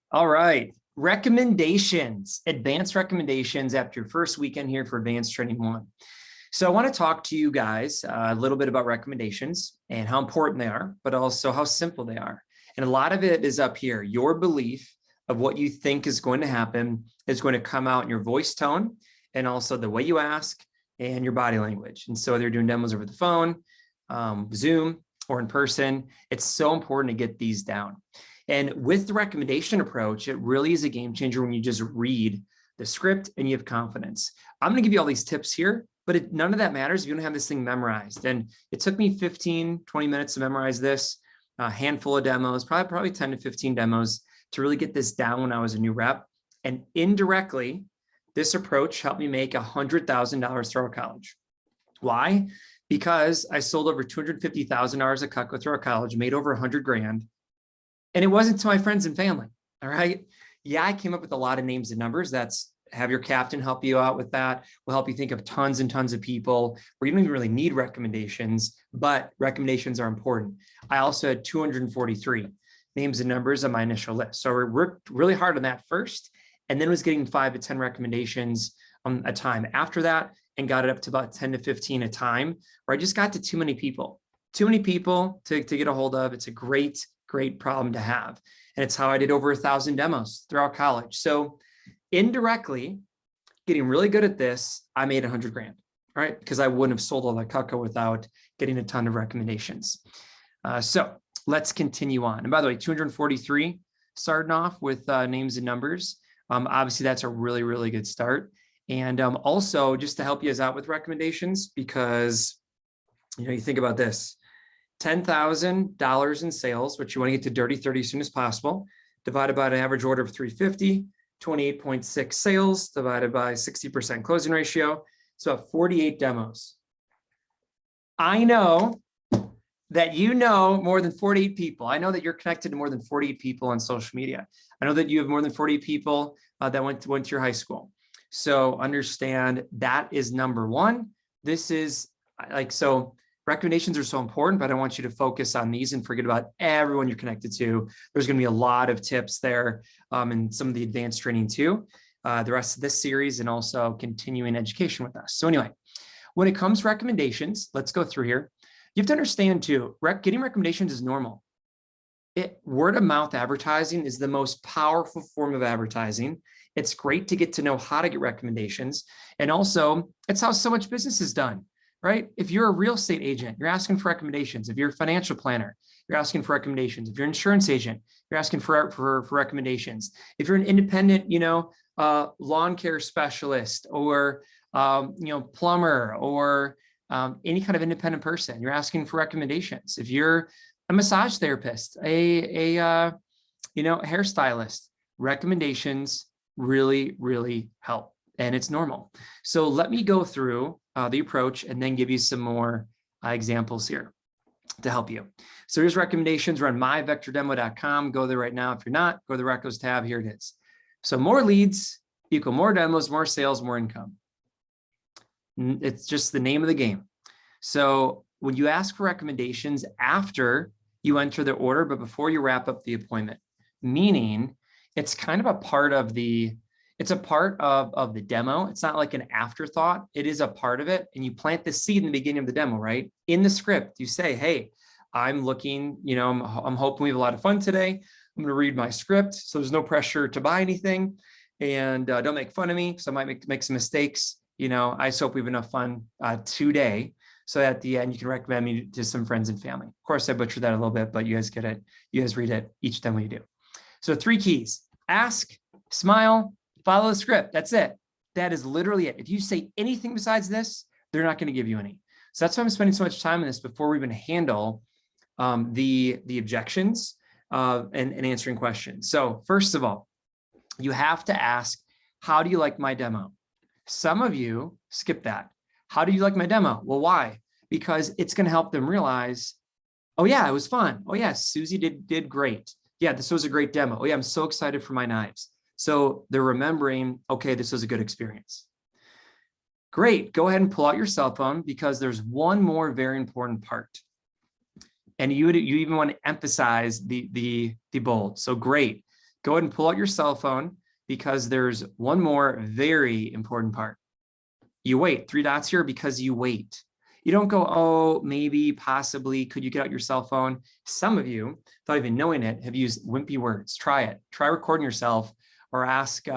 All right. Recommendations, advanced recommendations after your first weekend here for Advanced Training 1. So I want to talk to you guys a little bit about recommendations and how important they are, but also how simple they are. And a lot of it is up here. Your belief of what you think is going to happen is going to come out in your voice tone and also the way you ask and your body language. And so whether you're doing demos over the phone, Zoom, or in person, it's so important to get these down. And with the recommendation approach, it really is a game changer when you just read the script and you have confidence. I'm going to give you all these tips here, but none of that matters if you don't have this thing memorized. And it took me 15, 20 minutes to memorize this, a handful of demos, probably 10 to 15 demos to really get this down when I was a new rep. And indirectly, this approach helped me make $100,000 throughout college. Why? Because I sold over $250,000 of Cutco throughout college, made over 100 grand. And it wasn't to my friends and family. All right. Yeah, I came up with a lot of names and numbers. That's have your captain help you out with that. We'll help you think of tons and tons of people where you don't even really need recommendations, but recommendations are important. I also had 243 names and numbers on my initial list. So we worked really hard on that first, and then was getting 5 to 10 recommendations a time after that, and got it up to about 10 to 15 a time, where I just got to too many people to get a hold of. It's a great problem to have. And it's how I did over 1,000 demos throughout college. So indirectly, getting really good at this, I made 100 grand, right? Because I wouldn't have sold all that Cutco without getting a ton of recommendations. So let's continue on. And by the way, 243 starting off with names and numbers. Obviously, that's a really, really good start. And also just to help you guys out with recommendations, because you think about this. $10,000 in sales, which you want to get to dirty 30 as soon as possible, divided by an average order of 350, 28.6 sales divided by 60% closing ratio. So 48 demos. I know that you know more than 48 people. I know that you're connected to more than 48 people on social media. I know that you have more than 48 people that went to your high school. So understand that is number one. This is so recommendations are so important, but I want you to focus on these and forget about everyone you're connected to. There's going to be a lot of tips there and some of the advanced training too, the rest of this series, and also continuing education with us. So anyway, when it comes to recommendations, let's go through here. You have to understand too, getting recommendations is normal. Word of mouth advertising is the most powerful form of advertising. It's great to get to know how to get recommendations. And also it's how so much business is done. Right? If you're a real estate agent, you're asking for recommendations. If you're a financial planner, you're asking for recommendations. If you're an insurance agent, you're asking for recommendations. If you're an independent, lawn care specialist or, plumber or any kind of independent person, you're asking for recommendations. If you're a massage therapist, a hairstylist, recommendations really, really help. And it's normal. So let me go through the approach and then give you some more examples here to help you. So here's recommendations. We're on myvectordemo.com. Go there right now. If you're not, go to the Recos tab. Here it is. So more leads equal more demos, more sales, more income. It's just the name of the game. So when you ask for recommendations after you enter the order, but before you wrap up the appointment, meaning it's kind of a part of the demo. It's not like an afterthought. It is a part of it. And you plant the seed in the beginning of the demo, right? In the script, you say, hey, I'm looking, I'm hoping we have a lot of fun today. I'm going to read my script. So there's no pressure to buy anything, and don't make fun of me. So I might make some mistakes. I just hope we have enough fun today. So at the end, you can recommend me to some friends and family. Of course, I butchered that a little bit, but you guys get it. You guys read it each demo you do. So 3 keys: ask, smile, follow the script. That's it. That is literally it. If you say anything besides this, they're not going to give you any. So that's why I'm spending so much time on this before we even handle the objections and answering questions. So first of all, you have to ask, how do you like my demo? Some of you skip that. How do you like my demo? Well, why? Because it's going to help them realize, oh yeah, it was fun. Oh yeah, Susie did great. Yeah, this was a great demo. Oh yeah, I'm so excited for my knives. So they're remembering, okay, this was a good experience. Great, go ahead and pull out your cell phone, because there's one more very important part. And you even want to emphasize the bold. So great, go ahead and pull out your cell phone because there's one more very important part. You wait, 3 dots here because you wait. You don't go, oh, maybe, possibly, could you get out your cell phone? Some of you, without even knowing it, have used wimpy words. Try it. Try recording yourself or ask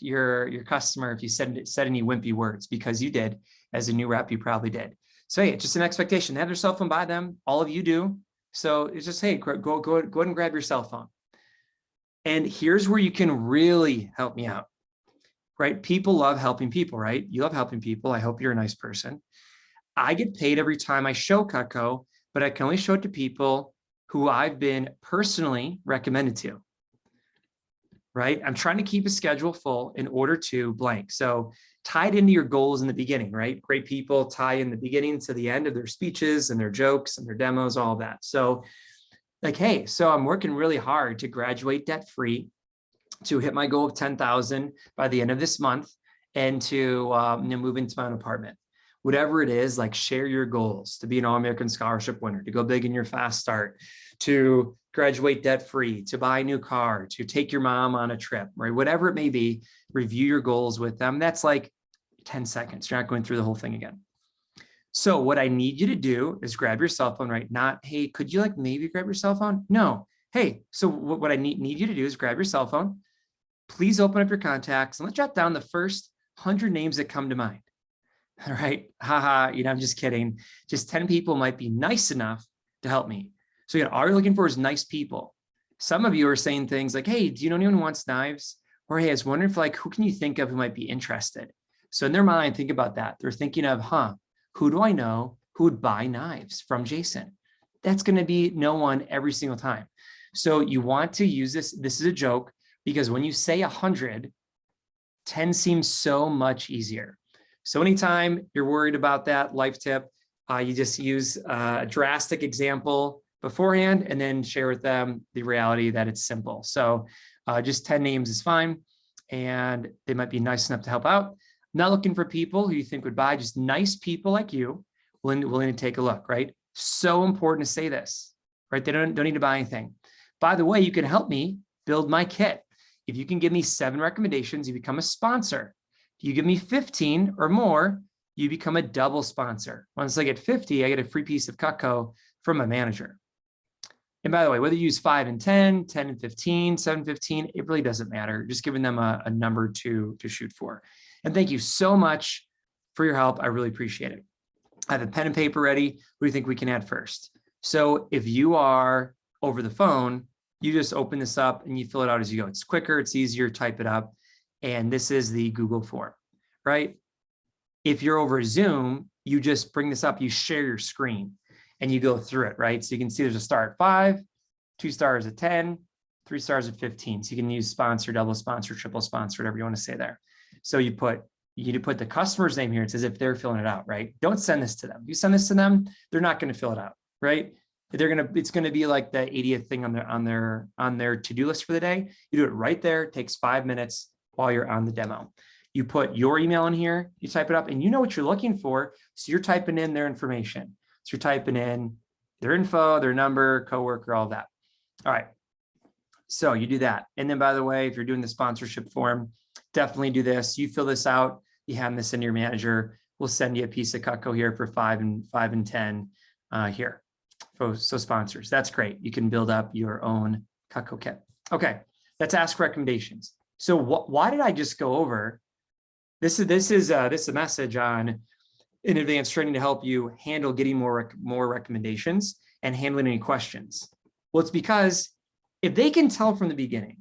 your customer if you said any wimpy words, because you did. As a new rep, you probably did. So hey, it's just an expectation. They have their cell phone by them. All of you do. So it's just, hey, go ahead and grab your cell phone. And here's where you can really help me out, right? People love helping people, right? You love helping people. I hope you're a nice person. I get paid every time I show Cutco, but I can only show it to people who I've been personally recommended to, right? I'm trying to keep a schedule full in order to blank. So tie it into your goals in the beginning, right? Great people tie in the beginning to the end of their speeches and their jokes and their demos, all of that. So like, hey, so I'm working really hard to graduate debt-free, to hit my goal of 10,000 by the end of this month, and to move into my own apartment. Whatever it is, like share your goals, to be an All-American Scholarship winner, to go big in your fast start, to graduate debt-free, to buy a new car, to take your mom on a trip, right? Whatever it may be, review your goals with them. That's like 10 seconds. You're not going through the whole thing again. So what I need you to do is grab your cell phone, right? Not, hey, could you like maybe grab your cell phone? No. Hey, so what I need you to do is grab your cell phone. Please open up your contacts and let's jot down the first 100 names that come to mind. All right. Haha. I'm just kidding. Just 10 people might be nice enough to help me. So all you're looking for is nice people. Some of you are saying things like, hey, do you know anyone who wants knives? Or hey, I was wondering if like, who can you think of who might be interested? So in their mind, think about that. They're thinking of, who do I know who would buy knives from Jason? That's going to be no one every single time. So you want to use this. This is a joke because when you say 100, 10 seems so much easier. So anytime you're worried about that life tip, you just use a drastic example beforehand and then share with them the reality that it's simple. So just 10 names is fine. And they might be nice enough to help out. Not looking for people who you think would buy, just nice people like you willing to take a look, right? So important to say this, right? They don't need to buy anything. By the way, you can help me build my kit. If you can give me 7 recommendations, you become a sponsor. If you give me 15 or more, you become a double sponsor. Once I get 50, I get a free piece of Cutco from my manager. And by the way, whether you use 5 and 10, 10 and 15, 7 and 15, it really doesn't matter. Just giving them a number to shoot for. And thank you so much for your help. I really appreciate it. I have a pen and paper ready. Who do you think we can add first? So if you are over the phone, you just open this up and you fill it out as you go. It's quicker, it's easier, type it up. And this is the Google form, right? If you're over Zoom, you just bring this up, you share your screen and you go through it, right? So you can see there's a star at 5, 2 stars at 10, 3 stars at 15. So you can use sponsor, double sponsor, triple sponsor, whatever you want to say there. So you need to put the customer's name here. It's as if they're filling it out, right? Don't send this to them. If you send this to them, they're not going to fill it out, right? It's going to be like the 80th thing on their to-do list for the day. You do it right there. It takes 5 minutes while you're on the demo. You put your email in here, you type it up, and you know what you're looking for. So you're typing in their information. So you're typing in their info, their number, coworker, all that. All right. So you do that. And then, by the way, if you're doing the sponsorship form, definitely do this. You fill this out, you hand this in to your manager. We'll send you a piece of Cutco here for 5 and 10 here. So sponsors, that's great. You can build up your own Cutco kit. Okay, let's ask recommendations. So why did I just go over? This is a message on in advanced training to help you handle getting more recommendations and handling any questions. Well, it's because if they can tell from the beginning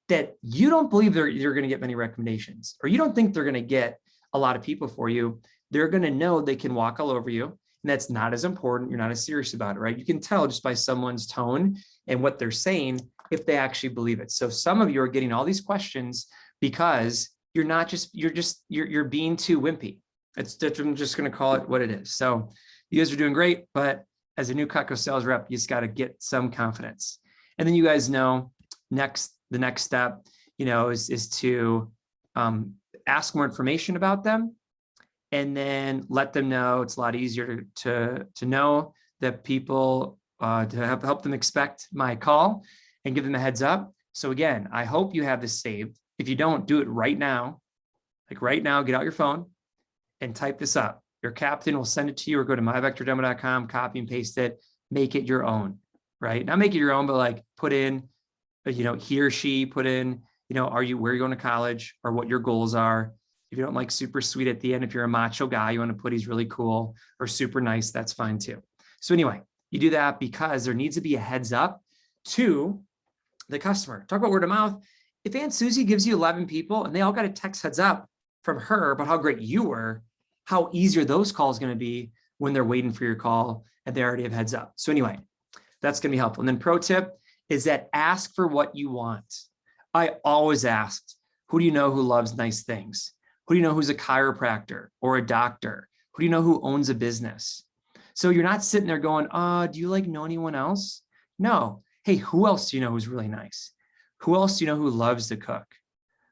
that you don't believe you're going to get many recommendations, or you don't think they're going to get a lot of people for you, they're going to know they can walk all over you. And that's not as important. You're not as serious about it, right? You can tell just by someone's tone and what they're saying if they actually believe it. So some of you are getting all these questions because you're being too wimpy. I'm just going to call it what it is. So you guys are doing great, but as a new Cutco sales rep, you just got to get some confidence. And then you guys know the next step, is to ask more information about them, and then let them know. It's a lot easier to know that people to help them expect my call and give them a heads up. So again, I hope you have this saved. If you don't, do it right now. Like right now, get out your phone and type this up. Your captain will send it to you, or go to myvectordemo.com, copy and paste it, make it your own, right? Not make it your own, but like put in, he or she put in, where you're going to college or what your goals are. If you don't like super sweet at the end, if you're a macho guy, you want to put he's really cool or super nice, that's fine too. So anyway, you do that because there needs to be a heads up to the customer. Talk about word of mouth. If Aunt Susie gives you 11 people and they all got a text heads up from her about how great you were, how easier those calls going to be when they're waiting for your call and they already have heads up. So anyway, that's going to be helpful. And then pro tip is that ask for what you want. I always asked, who do you know who loves nice things? Who do you know who's a chiropractor or a doctor? Who do you know who owns a business? So you're not sitting there going, do you know anyone else? No. Hey, who else do you know who's really nice? Who else do you know who loves to cook?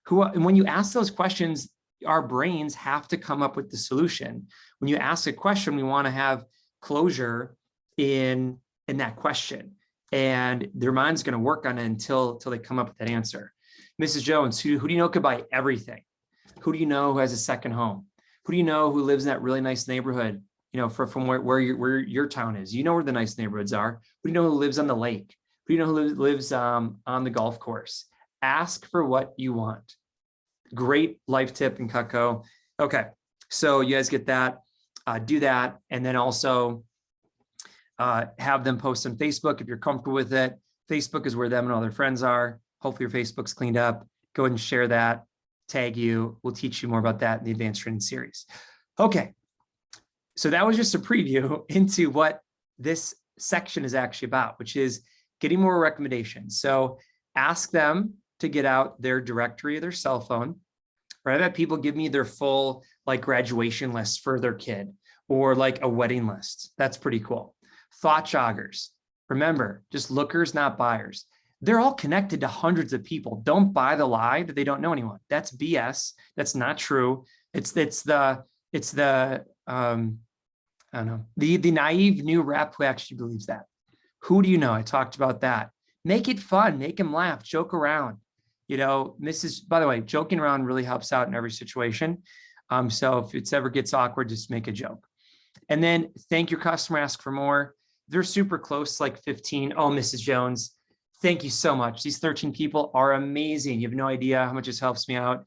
And when you ask those questions, our brains have to come up with the solution. When you ask a question, we want to have closure in that question. And their mind's going to work on it until they come up with that answer. Mrs. Jones, who do you know could buy everything? Who do you know who has a second home? Who do you know who lives in that really nice neighborhood, from where your town is? You know where the nice neighborhoods are. Who do you know who lives on the lake? Who do you know who lives on the golf course? Ask for what you want. Great life tip in Cutco. Okay, so you guys get that, do that, and then also have them post on Facebook if you're comfortable with it. Facebook is where them and all their friends are. Hopefully your Facebook's cleaned up. Go ahead and share that, tag you. We'll teach you more about that in the advanced training series. Okay, so that was just a preview into what this section is actually about, which is getting more recommendations. So ask them to get out their directory of their cell phone. Right? I've had people give me their full graduation list for their kid, or a wedding list. That's pretty cool. Thought joggers. Remember, just lookers, not buyers. They're all connected to hundreds of people. Don't buy the lie that they don't know anyone. That's BS. That's not true. It's the I don't know, the naive new rep who actually believes that. Who do you know? I talked about that. Make it fun. Make them laugh. Joke around. By the way, joking around really helps out in every situation. So if it ever gets awkward, just make a joke. And then thank your customer, ask for more. They're super close, 15. Oh, Mrs. Jones, thank you so much. These 13 people are amazing. You have no idea how much this helps me out.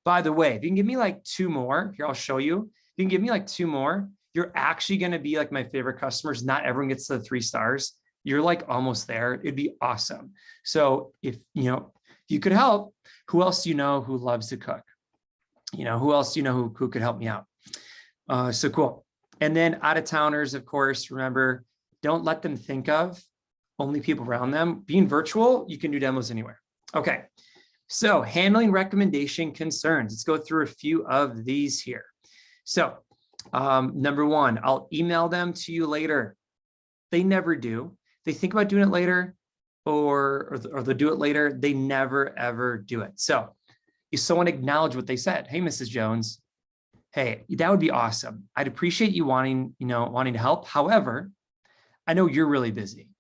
By the way, if you can give me 2 more, here, I'll show you. If you can give me 2 more, you're actually going to be my favorite customers. Not everyone gets to the 3 stars. You're almost there. It'd be awesome. So if you could help, who else do you know who loves to cook? Who else do you know who could help me out? So cool. And then out of towners, of course, remember, don't let them think of only people around them. Being virtual, you can do demos anywhere. Okay. So handling recommendation concerns. Let's go through a few of these here. So number 1, I'll email them to you later. They never do. They think about doing it later, or they'll do it later. They never, ever do it. So if someone acknowledge what they said, hey, Mrs. Jones, hey, that would be awesome. I'd appreciate you wanting to help. However, I know you're really busy,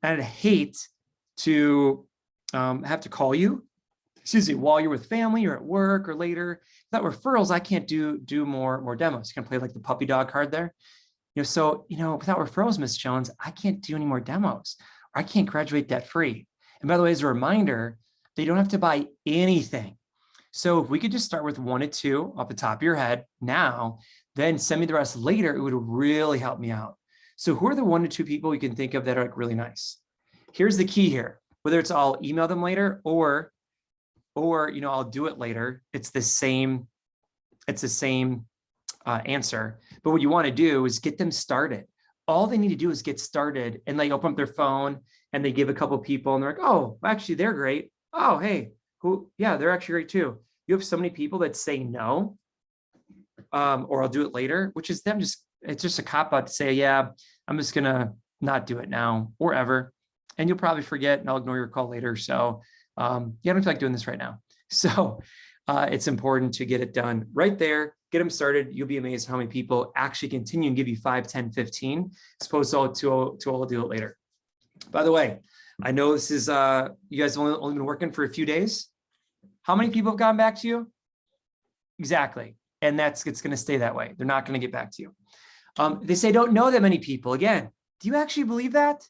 and I'd hate to have to call you, while you're with family or at work or later. Without referrals, I can't do more demos. You can play the puppy dog card there. So without referrals, Miss Jones, I can't do any more demos, or I can't graduate debt free. And by the way, as a reminder, they don't have to buy anything. So if we could just start with 1 to 2 off the top of your head now, then send me the rest later, it would really help me out. So who are the 1 to 2 people you can think of that are really nice? Here's the key here. Whether it's I'll email them later or I'll do it later, it's the same answer. But what you want to do is get them started. All they need to do is get started, and they open up their phone and they give a couple people and they're like, oh, actually they're great. Oh, hey, yeah, they're actually great too. You have so many people that say no, or I'll do it later, which is it's just a cop out to say, yeah, I'm just going to not do it now or ever. And you'll probably forget and I'll ignore your call later. So I don't feel like doing this right now. So it's important to get it done right there, get them started. You'll be amazed how many people actually continue and give you 5, 10, 15, as opposed to all do it later. By the way, I know this is, you guys have only been working for a few days. How many people have gotten back to you? Exactly. And it's going to stay that way. They're not going to get back to you. They say, don't know that many people. Again, do you actually believe that?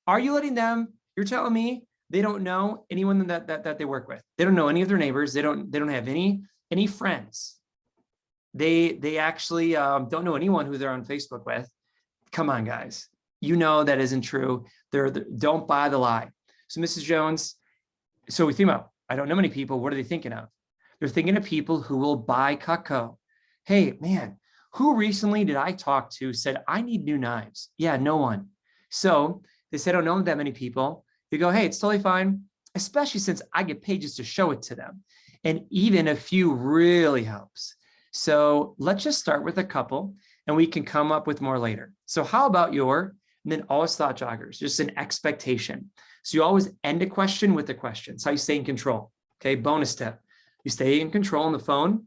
Are you letting them, you're telling me they don't know anyone that they work with. They don't know any of their neighbors. They don't have any friends. They actually don't know anyone who they're on Facebook with. Come on, guys. You know that isn't true. Don't buy the lie. So Mrs. Jones, so we think about, I don't know many people. What are they thinking of? They're thinking of people who will buy Cutco. Hey, man, who recently did I talk to said, I need new knives? Yeah, no one. So they said, I don't know that many people. You go, hey, it's totally fine, especially since I get paid just to show it to them. And even a few really helps. So let's just start with a couple and we can come up with more later. So how about and then always thought joggers, just an expectation. So you always end a question with a question. It's how you stay in control. Okay, bonus tip. You stay in control on the phone,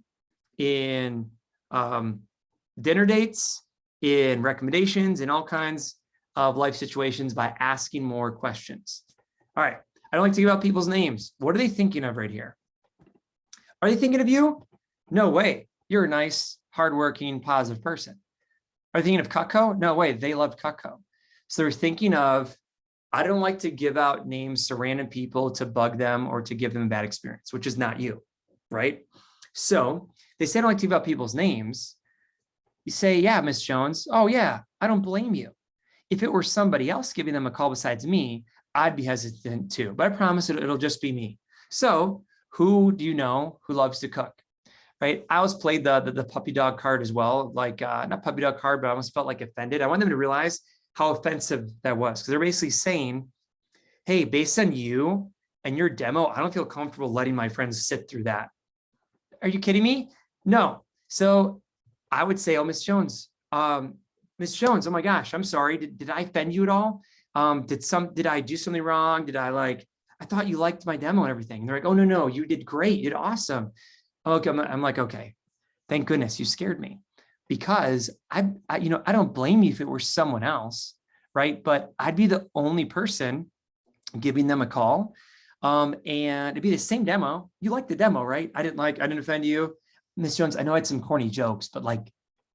in dinner dates, in recommendations, in all kinds of life situations by asking more questions. All right, I don't like to give out people's names. What are they thinking of right here? Are they thinking of you? No way. You're a nice, hardworking, positive person. Are they thinking of Cutco? No way. They loved Cutco. So they're thinking of, I don't like to give out names to random people to bug them or to give them a bad experience, which is not you, right? So they say I don't like to give out people's names. You say, yeah, Miss Jones. Oh yeah, I don't blame you. If it were somebody else giving them a call besides me, I'd be hesitant too, but I promise it'll just be me. So who do you know who loves to cook, right? I always played the puppy dog card as well, like not puppy dog card, but I almost felt like offended. I want them to realize how offensive that was, because they're basically saying, hey, based on you and your demo, I don't feel comfortable letting my friends sit through that. Are you kidding me? No. So I would say, oh, Miss Jones, oh my gosh, I'm sorry. Did I offend you at all? Did I do something wrong? I thought you liked my demo and everything. And they're like, oh, no, you did great. You did awesome. Okay. I'm like, okay, thank goodness you scared me, because I don't blame you if it were someone else, right? But I'd be the only person giving them a call. And it'd be the same demo. You liked the demo, right? I didn't offend you. Miss Jones, I know I had some corny jokes, but like,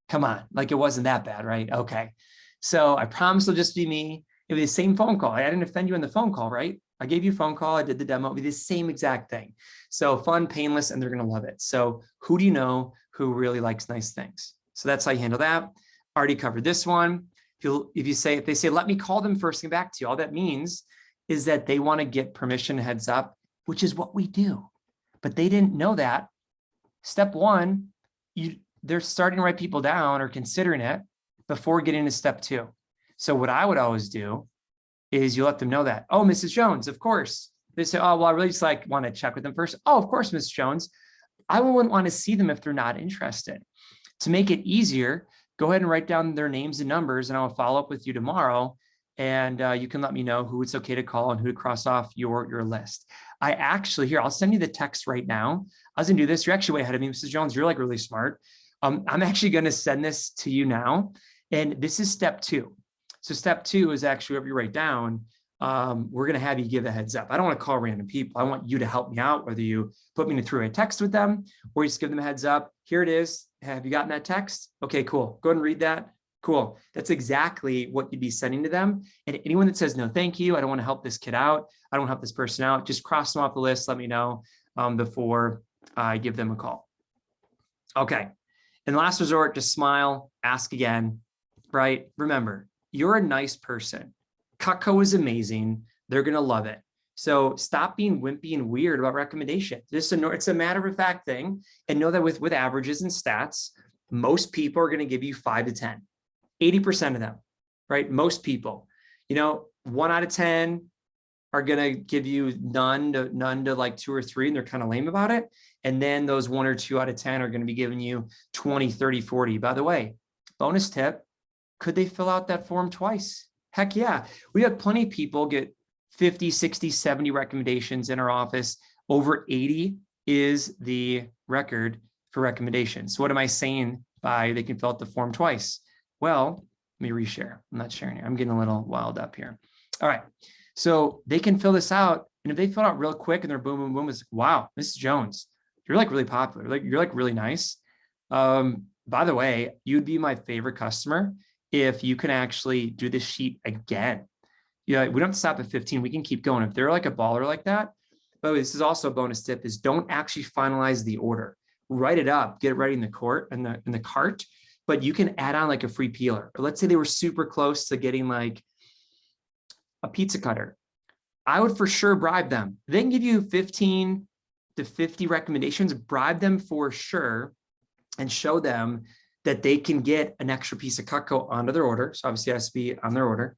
come on, like it wasn't that bad, right? Okay. So I promise it'll just be me. It'll be the same phone call. I didn't offend you in the phone call, right? I gave you a phone call. I did the demo. It'll be the same exact thing. So fun, painless, and they're going to love it. So who do you know who really likes nice things? So that's how you handle that. Already covered this one. If they say, let me call them first and get back to you, all that means is that they want to get permission, heads up, which is what we do. But they didn't know that. Step one, they're starting to write people down or considering it before getting to step two. So what I would always do is you let them know that, oh, Mrs. Jones, of course. They say, oh, well, I really just want to check with them first. Oh, of course, Mrs. Jones. I wouldn't want to see them if they're not interested. To make it easier, go ahead and write down their names and numbers, and I'll follow up with you tomorrow. And you can let me know who it's okay to call and who to cross off your list. I'll send you the text right now. I was gonna do this. You're actually way ahead of me, Mrs. Jones. You're like really smart. I'm actually gonna send this to you now. And this is step two. So step two is actually whatever you write down, we're gonna have you give a heads up. I don't wanna call random people. I want you to help me out, whether you put me through a text with them or you just give them a heads up. Here it is. Have you gotten that text? Okay, cool. Go ahead and read that. Cool. That's exactly what you'd be sending to them. And anyone that says, no, thank you, I don't want to help this kid out, I don't want to help this person out, just cross them off the list. Let me know before I give them a call. Okay. And last resort, just smile, ask again, right? Remember, you're a nice person. Cutco is amazing. They're going to love it. So stop being wimpy and weird about recommendations. It's a matter of fact thing. And know that with averages and stats, most people are going to give you 5 to 10. 80% of them, right? Most people, 1 out of 10 are going to give you none to like 2 or 3, and they're kind of lame about it. And then those 1 or 2 out of 10 are going to be giving you 20, 30, 40. By the way, bonus tip, could they fill out that form twice? Heck yeah. We have plenty of people get 50, 60, 70 recommendations in our office. Over 80 is the record for recommendations. So what am I saying by they can fill out the form twice? Well, let me reshare. I'm not sharing it. I'm getting a little wild up here. All right. So they can fill this out. And if they fill it out real quick and they're boom, boom, boom, it's like, wow, Mrs. Jones, you're like really popular. Like you're like really nice. By the way, you'd be my favorite customer if you can actually do this sheet again. Yeah, we don't have to stop at 15. We can keep going. If they're like a baller like that, but this is also a bonus tip is don't actually finalize the order. Write it up, get it ready in the cart, but you can add on like a free peeler. Or let's say they were super close to getting like a pizza cutter. I would for sure bribe them. They can give you 15 to 50 recommendations, bribe them for sure, and show them that they can get an extra piece of Cutco onto their order. So obviously it has to be on their order.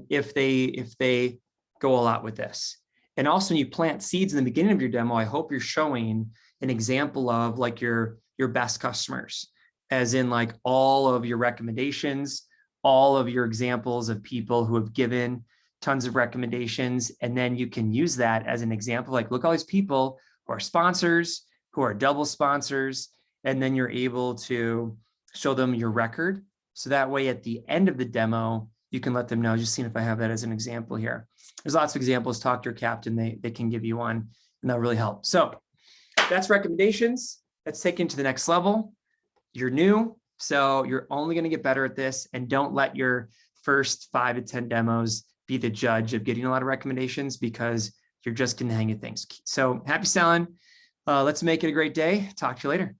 If they go a lot with this. And also when you plant seeds in the beginning of your demo, I hope you're showing an example of like your best customers, as in like all of your recommendations, all of your examples of people who have given tons of recommendations. And then you can use that as an example, like look, all these people who are sponsors, who are double sponsors, and then you're able to show them your record. So that way at the end of the demo, you can let them know, just seeing if I have that as an example here. There's lots of examples, talk to your captain, they can give you one and that'll really help. So that's recommendations. Let's take it to the next level. You're new, so you're only gonna get better at this, and don't let your first 5 to 10 demos be the judge of getting a lot of recommendations, because you're just gonna hang of things. So happy selling. Let's make it a great day. Talk to you later.